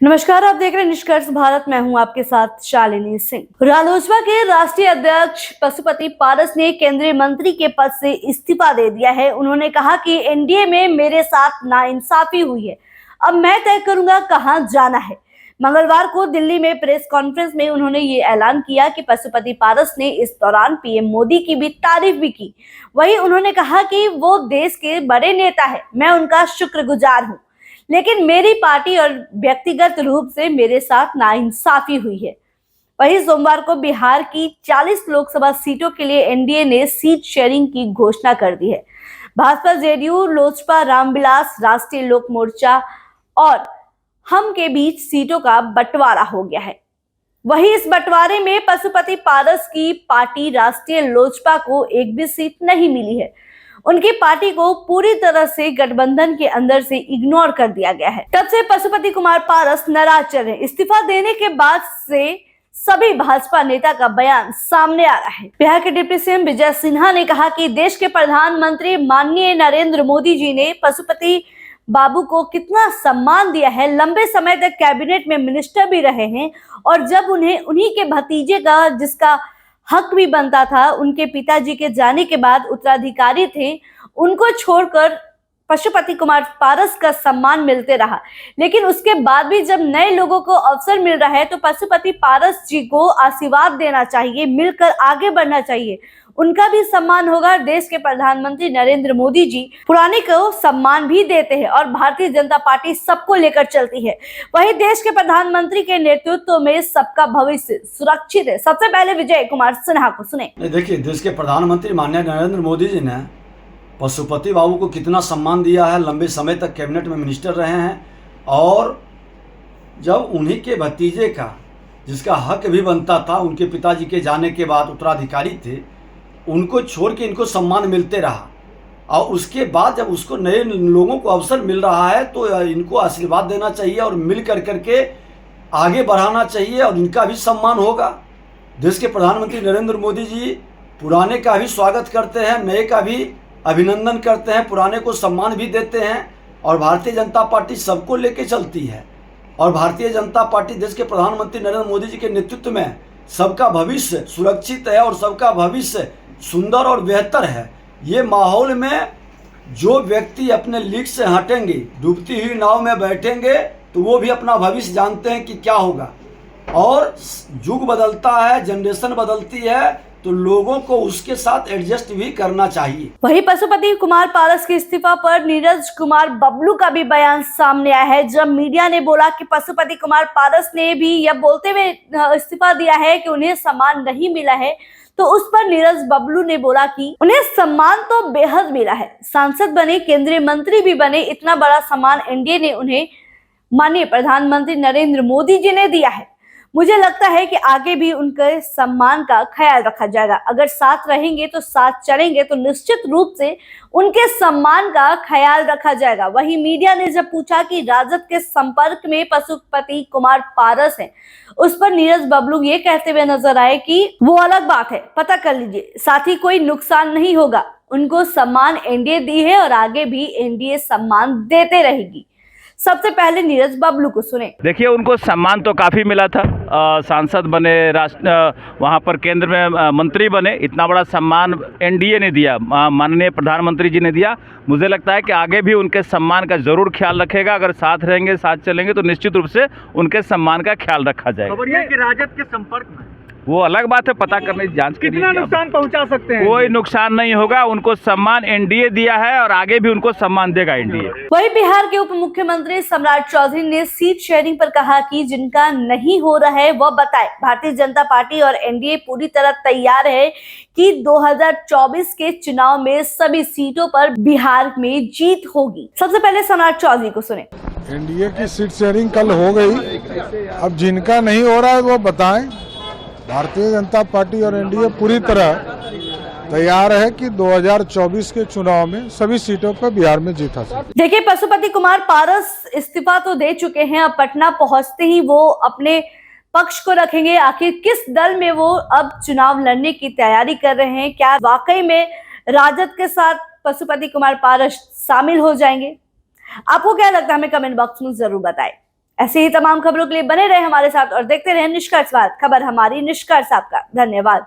नमस्कार, आप देख रहे हैं निष्कर्ष भारत। मैं हूं आपके साथ शालिनी सिंह। रालोसपा के राष्ट्रीय अध्यक्ष पशुपति पारस ने केंद्रीय मंत्री के पद से इस्तीफा दे दिया है। उन्होंने कहा कि एनडीए में मेरे साथ नाइंसाफी हुई है, अब मैं तय करूंगा कहां जाना है। मंगलवार को दिल्ली में प्रेस कॉन्फ्रेंस में उन्होंने ये ऐलान किया कि पशुपति पारस ने इस दौरान पीएम मोदी की भी तारीफ भी की। वहीं उन्होंने कहा कि वो देश के बड़े नेता है, मैं उनका शुक्रगुजार हूँ, लेकिन मेरी पार्टी और व्यक्तिगत रूप से मेरे साथ नाइंसाफी हुई है। वहीं सोमवार को बिहार की 40 लोकसभा सीटों के लिए एनडीए ने सीट शेयरिंग की घोषणा कर दी है। भाजपा, जेडीयू, लोजपा, रामविलास, राष्ट्रीय लोक मोर्चा और हम के बीच सीटों का बंटवारा हो गया है। वहीं इस बंटवारे में पशुपति पारस की पार्टी राष्ट्रीय लोजपा को एक भी सीट नहीं मिली है। उनकी पार्टी को पूरी तरह से गठबंधन के अंदर से इग्नोर कर दिया गया है। तब से पशुपति कुमार पारस नाराज चल रहे। इस्तीफा देने के बाद से सभी भाजपा नेता का बयान सामने आ रहा है। बिहार के डिप्टी सीएम विजय सिन्हा ने कहा कि देश के प्रधानमंत्री माननीय नरेंद्र मोदी जी ने पशुपति बाबू को कितना सम्मान दिया है। लंबे समय तक कैबिनेट में मिनिस्टर भी रहे हैं और जब उन्हीं के भतीजे का, जिसका हक भी बनता था, उनके पिताजी के जाने के बाद उत्तराधिकारी थे, उनको छोड़कर पशुपति कुमार पारस का सम्मान मिलते रहा। लेकिन उसके बाद भी जब नए लोगों को अवसर मिल रहा है तो पशुपति पारस जी को आशीर्वाद देना चाहिए, मिलकर आगे बढ़ना चाहिए, उनका भी सम्मान होगा। देश के प्रधानमंत्री नरेंद्र मोदी जी पुराने को सम्मान भी देते हैं और भारतीय जनता पार्टी सबको लेकर चलती है। वहीं देश के प्रधानमंत्री के नेतृत्व में सबका भविष्य सुरक्षित है। सबसे पहले विजय कुमार सिन्हा को सुने। देखिए, देश के प्रधानमंत्री माननीय नरेंद्र मोदी जी ने पशुपति बाबू को कितना सम्मान दिया है। लंबे समय तक कैबिनेट में मिनिस्टर रहे हैं और जब उन्हीं के भतीजे का, जिसका हक भी बनता था, उनके पिताजी के जाने के बाद उत्तराधिकारी थे, उनको छोड़ के इनको सम्मान मिलते रहा। और उसके बाद जब उसको नए लोगों को अवसर मिल रहा है तो इनको आशीर्वाद देना चाहिए और मिल करके आगे बढ़ाना चाहिए और इनका भी सम्मान होगा। देश के प्रधानमंत्री नरेंद्र मोदी जी पुराने का भी स्वागत करते हैं, नए का भी अभिनंदन करते हैं, पुराने को सम्मान भी देते हैं और भारतीय जनता पार्टी सबको लेके चलती है। और भारतीय जनता पार्टी देश के प्रधानमंत्री नरेंद्र मोदी जी के नेतृत्व में सबका भविष्य सुरक्षित है और सबका भविष्य सुंदर और बेहतर है। ये माहौल में जो व्यक्ति अपने लीक से हटेंगे, डूबती हुई नाव में बैठेंगे, तो वो भी अपना भविष्य जानते हैं कि क्या होगा। और युग बदलता है, जनरेशन बदलती है, तो लोगों को उसके साथ एडजस्ट भी करना चाहिए। वहीं पशुपति कुमार पारस के इस्तीफा पर नीरज कुमार बबलू का भी बयान सामने आया है। जब मीडिया ने बोला कि पशुपति कुमार पारस ने भी यह बोलते हुए इस्तीफा दिया है कि उन्हें सम्मान नहीं मिला है, तो उस पर नीरज बबलू ने बोला कि उन्हें सम्मान तो बेहद मिला है। सांसद बने, केंद्रीय मंत्री भी बने, इतना बड़ा सम्मान एनडीए ने उन्हें माननीय प्रधानमंत्री नरेंद्र मोदी जी ने दिया है। मुझे लगता है कि आगे भी उनके सम्मान का ख्याल रखा जाएगा। अगर साथ रहेंगे तो साथ चलेंगे तो निश्चित रूप से उनके सम्मान का ख्याल रखा जाएगा। वहीं मीडिया ने जब पूछा कि राजद के संपर्क में पशुपति कुमार पारस हैं, उस पर नीरज बबलू ये कहते हुए नजर आए कि वो अलग बात है, पता कर लीजिए, साथ ही कोई नुकसान नहीं होगा। उनको सम्मान एनडीए दी है और आगे भी एनडीए सम्मान देते रहेगी। सबसे पहले नीरज बबलू को सुने। देखिए, उनको सम्मान तो काफ़ी मिला था, सांसद बने, वहाँ पर केंद्र में मंत्री बने, इतना बड़ा सम्मान एनडीए ने दिया, माननीय प्रधानमंत्री जी ने दिया। मुझे लगता है कि आगे भी उनके सम्मान का जरूर ख्याल रखेगा। अगर साथ रहेंगे, साथ चलेंगे तो निश्चित रूप से उनके सम्मान का ख्याल रखा जाएगा। खबर है कि राजद के संपर्क में, वो अलग बात है, पता करने की जांच कितना नुकसान पहुंचा सकते हैं। कोई नुकसान नहीं होगा, उनको सम्मान एनडीए दिया है और आगे भी उनको सम्मान देगा एनडीए। वहीं बिहार के उप मुख्यमंत्री सम्राट चौधरी ने सीट शेयरिंग पर कहा कि जिनका नहीं हो रहा है वह बताए। भारतीय जनता पार्टी और एनडीए पूरी तरह तैयार है कि 2024 के चुनाव में सभी सीटों पर बिहार में जीत होगी। सबसे पहले सम्राट चौधरी को सुने। एनडीए की सीट शेयरिंग कल हो गई, अब जिनका नहीं हो रहा है वो बताएं। भारतीय जनता पार्टी और एनडीए पूरी तरह तैयार है कि 2024 के चुनाव में सभी सीटों पर बिहार में जीत हासिल। देखिए, पशुपति कुमार पारस इस्तीफा तो दे चुके हैं, अब पटना पहुंचते ही वो अपने पक्ष को रखेंगे। आखिर किस दल में वो अब चुनाव लड़ने की तैयारी कर रहे हैं? क्या वाकई में राजद के साथ पशुपति कुमार पारस शामिल हो जाएंगे? आपको क्या लगता है? हमें कमेंट बॉक्स में जरूर बताएं। ऐसे ही तमाम खबरों के लिए बने रहे हमारे साथ और देखते रहे निष्कर्ष भारत। खबर हमारी, निष्कर्ष आपका। धन्यवाद।